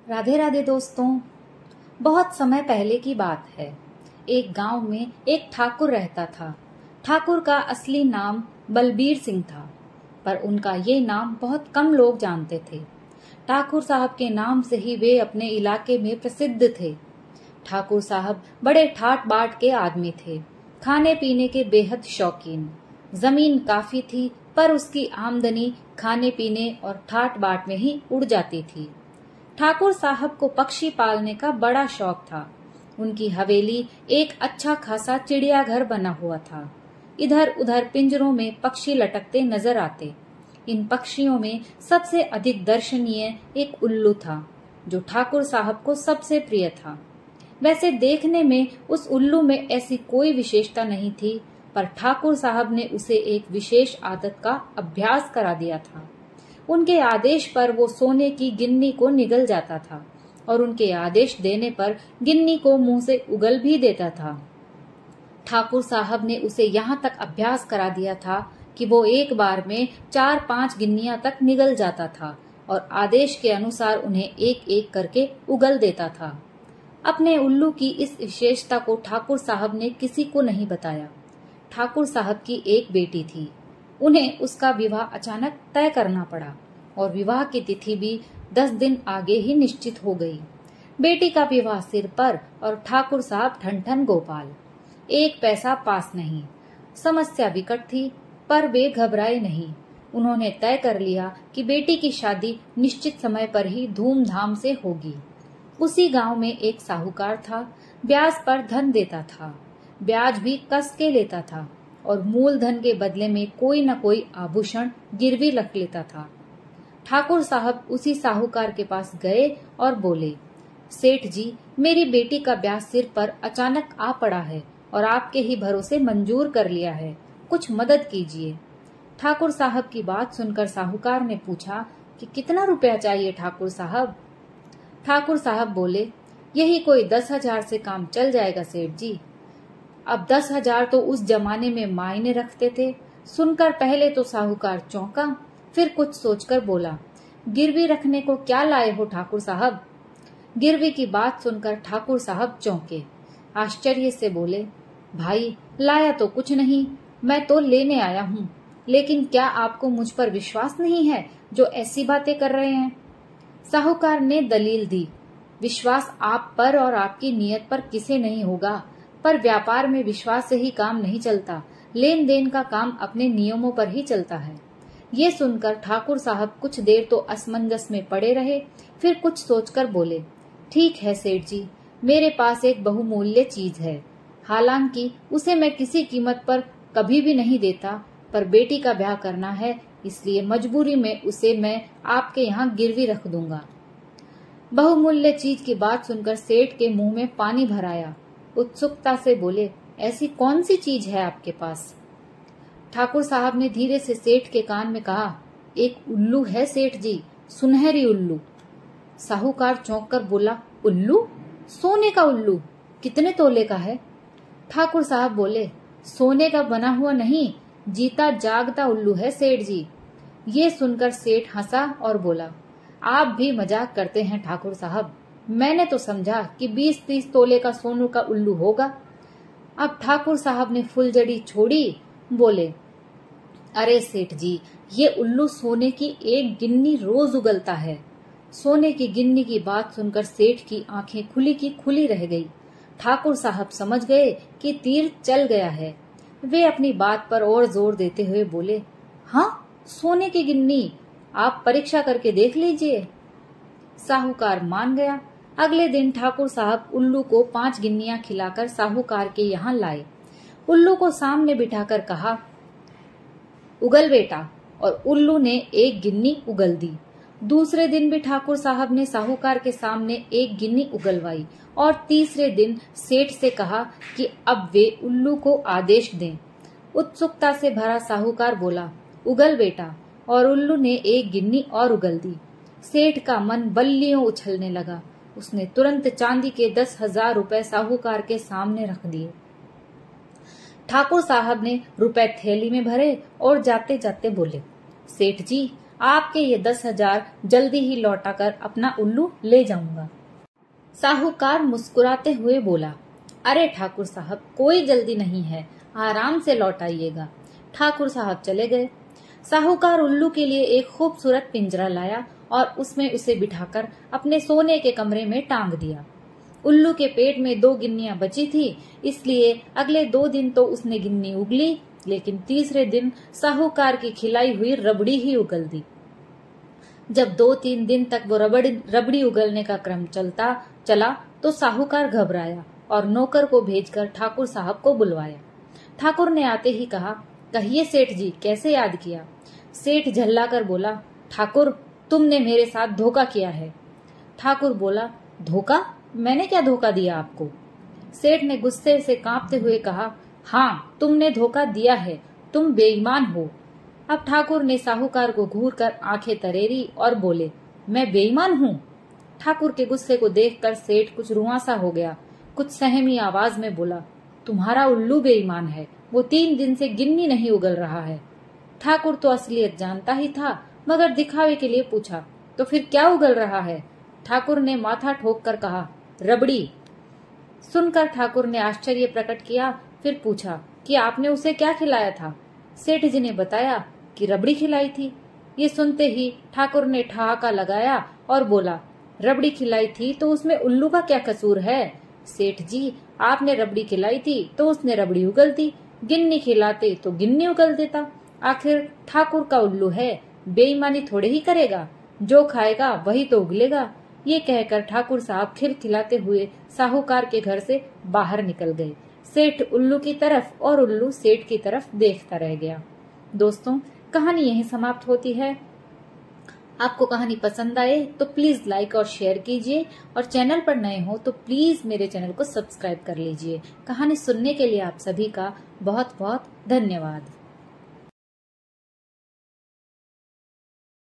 राधे राधे दोस्तों। बहुत समय पहले की बात है। एक गांव में एक ठाकुर रहता था। ठाकुर का असली नाम बलबीर सिंह था, पर उनका ये नाम बहुत कम लोग जानते थे। ठाकुर साहब के नाम से ही वे अपने इलाके में प्रसिद्ध थे। ठाकुर साहब बड़े ठाट बाट के आदमी थे, खाने पीने के बेहद शौकीन। जमीन काफी थी, पर उसकी आमदनी खाने पीने और ठाट बाट में ही उड़ जाती थी। ठाकुर साहब को पक्षी पालने का बड़ा शौक था। उनकी हवेली एक अच्छा खासा चिड़ियाघर बना हुआ था। इधर उधर पिंजरों में पक्षी लटकते नजर आते। इन पक्षियों में सबसे अधिक दर्शनीय एक उल्लू था, जो ठाकुर साहब को सबसे प्रिय था। वैसे देखने में उस उल्लू में ऐसी कोई विशेषता नहीं थी, पर ठाकुर साहब ने उसे एक विशेष आदत का अभ्यास करा दिया था। उनके आदेश पर वो सोने की गिन्नी को निगल जाता था और उनके आदेश देने पर गिन्नी को मुंह से उगल भी देता था। ठाकुर साहब ने उसे यहाँ तक अभ्यास करा दिया था कि वो एक बार में 4-5 गिन्नियां तक निगल जाता था और आदेश के अनुसार उन्हें एक एक करके उगल देता था। अपने उल्लू की इस विशेषता को ठाकुर साहब ने किसी को नहीं बताया। ठाकुर साहब की एक बेटी थी। उन्हें उसका विवाह अचानक तय करना पड़ा और विवाह की तिथि भी 10 दिन आगे ही निश्चित हो गई। बेटी का विवाह सिर पर और ठाकुर साहब ठन ठन गोपाल। एक पैसा पास नहीं। समस्या विकट थी, पर वे घबराए नहीं। उन्होंने तय कर लिया कि बेटी की शादी निश्चित समय पर ही धूमधाम से होगी। उसी गांव में एक साहूकार था। ब्याज पर धन देता था, ब्याज भी कस के लेता था और मूलधन के बदले में कोई न कोई आभूषण गिरवी रख लेता था। ठाकुर साहब उसी साहूकार के पास गए और बोले, सेठ जी, मेरी बेटी का ब्याह सिर पर अचानक आ पड़ा है और आपके ही भरोसे मंजूर कर लिया है, कुछ मदद कीजिए। ठाकुर साहब की बात सुनकर साहूकार ने पूछा कि कितना रुपया चाहिए ठाकुर साहब। ठाकुर साहब बोले, यही कोई 10,000 से काम चल जाएगा सेठ जी। अब 10,000 तो उस जमाने में मायने रखते थे। सुनकर पहले तो साहूकार चौंका, फिर कुछ सोचकर बोला, गिरवी रखने को क्या लाए हो ठाकुर साहब। गिरवी की बात सुनकर ठाकुर साहब चौंके, आश्चर्य से बोले, भाई लाया तो कुछ नहीं, मैं तो लेने आया हूँ। लेकिन क्या आपको मुझ पर विश्वास नहीं है जो ऐसी बातें कर रहे हैं। साहूकार ने दलील दी, विश्वास आप पर और आपकी नीयत पर किसे नहीं होगा, पर व्यापार में विश्वास से ही काम नहीं चलता। लेन देन का काम अपने नियमों पर ही चलता है। ये सुनकर ठाकुर साहब कुछ देर तो असमंजस में पड़े रहे, फिर कुछ सोचकर बोले, ठीक है सेठ जी, मेरे पास एक बहुमूल्य चीज है। हालांकि उसे मैं किसी कीमत पर कभी भी नहीं देता, पर बेटी का ब्याह करना है, इसलिए मजबूरी में उसे मैं आपके यहाँ गिरवी रख दूंगा। बहुमूल्य चीज की बात सुनकर सेठ के मुंह में पानी भर आया। उत्सुकता से बोले, ऐसी कौन सी चीज है आपके पास। ठाकुर साहब ने धीरे से सेठ के कान में कहा, एक उल्लू है सेठ जी, सुनहरी उल्लू। साहूकार चौंक कर बोला, उल्लू? सोने का उल्लू? कितने तोले का है। ठाकुर साहब बोले, सोने का बना हुआ नहीं, जीता जागता उल्लू है सेठ जी। ये सुनकर सेठ हंसा और बोला, आप भी मजाक करते हैं ठाकुर साहब, मैंने तो समझा कि 20-30 तोले का सोनू का उल्लू होगा। अब ठाकुर साहब ने फुलझड़ी छोड़ी, बोले, अरे सेठ जी, ये उल्लू सोने की एक गिन्नी रोज उगलता है। सोने की गिन्नी की बात सुनकर सेठ की आंखें खुली की खुली रह गई। ठाकुर साहब समझ गए कि तीर चल गया है। वे अपनी बात पर और जोर देते हुए बोले, हाँ, सोने की गिन्नी, आप परीक्षा करके देख लीजिए। साहूकार मान गया। अगले दिन ठाकुर साहब उल्लू को 5 गिन्नियां खिलाकर साहूकार के यहाँ लाए। उल्लू को सामने बिठाकर कहा, उगल बेटा, और उल्लू ने एक गिन्नी उगल दी। दूसरे दिन भी ठाकुर साहब ने साहूकार के सामने एक गिन्नी उगलवाई और तीसरे दिन सेठ से कहा कि अब वे उल्लू को आदेश दें। उत्सुकता से भरा साहूकार बोला, उगल बेटा, और उल्लू ने एक गिन्नी और उगल दी। सेठ का मन बल्लियों उछलने लगा। उसने तुरंत चांदी के 10,000 रुपए साहूकार के सामने रख दिए। ठाकुर साहब ने रुपए थैली में भरे और जाते जाते बोले, सेठ जी, आपके ये 10,000 जल्दी ही लौटाकर अपना उल्लू ले जाऊंगा। साहूकार मुस्कुराते हुए बोला, अरे ठाकुर साहब, कोई जल्दी नहीं है, आराम से लौटाइएगा। ठाकुर साहब चले गए। साहूकार उल्लू के लिए एक खूबसूरत पिंजरा लाया और उसमें उसे बिठाकर अपने सोने के कमरे में टांग दिया। उल्लू के पेट में 2 गिन्नियां बची थी, इसलिए अगले 2 दिन तो उसने गिन्नी उगली, लेकिन तीसरे दिन साहूकार की खिलाई हुई रबड़ी ही उगल दी। जब 2-3 दिन तक वो रबड़ी उगलने का क्रम चला तो साहूकार घबराया और नौकर को भेजकर ठाकुर साहब को बुलवाया। ठाकुर ने आते ही कहा, कहिए सेठ जी, कैसे याद किया? सेठ झल्लाकर बोला, ठाकुर, तुमने मेरे साथ धोखा किया है। ठाकुर बोला, धोखा? मैंने क्या धोखा दिया आपको? सेठ ने गुस्से से कांपते हुए कहा, हाँ, तुमने धोखा दिया है, तुम बेईमान हो। अब ठाकुर ने साहूकार को घूरकर आंखें तरेरी और बोले, मैं बेईमान हूँ? ठाकुर के गुस्से को देखकर सेठ कुछ रुआंसा हो गया। कुछ सहमी आवाज में बोला, तुम्हारा उल्लू बेईमान है, वो 3 दिन से गिन्नी नहीं उगल रहा है। ठाकुर तो असलियत जानता ही था, मगर दिखावे के लिए पूछा, तो फिर क्या उगल रहा है? ठाकुर ने माथा ठोक कर कहा, रबड़ी। सुनकर ठाकुर ने आश्चर्य प्रकट किया, फिर पूछा कि आपने उसे क्या खिलाया था? सेठ जी ने बताया कि रबड़ी खिलाई थी। ये सुनते ही ठाकुर ने ठहाका लगाया और बोला, रबड़ी खिलाई थी तो उसमें उल्लू का क्या कसूर है? सेठ जी, आपने रबड़ी खिलाई थी तो उसने रबड़ी उगलती, गिन्नी खिलाते तो गिन्नी उगल देता। आखिर ठाकुर का उल्लू है, बेईमानी थोड़े ही करेगा, जो खाएगा वही तो उगलेगा। ये कहकर ठाकुर साहब खिलखिलाते हुए साहूकार के घर से बाहर निकल गए। सेठ उल्लू की तरफ और उल्लू सेठ की तरफ देखता रह गया। दोस्तों, कहानी यहीं समाप्त होती है। आपको कहानी पसंद आए तो प्लीज लाइक और शेयर कीजिए, और चैनल पर नए हो तो प्लीज मेरे चैनल को सब्सक्राइब कर लीजिए। कहानी सुनने के लिए आप सभी का बहुत बहुत धन्यवाद।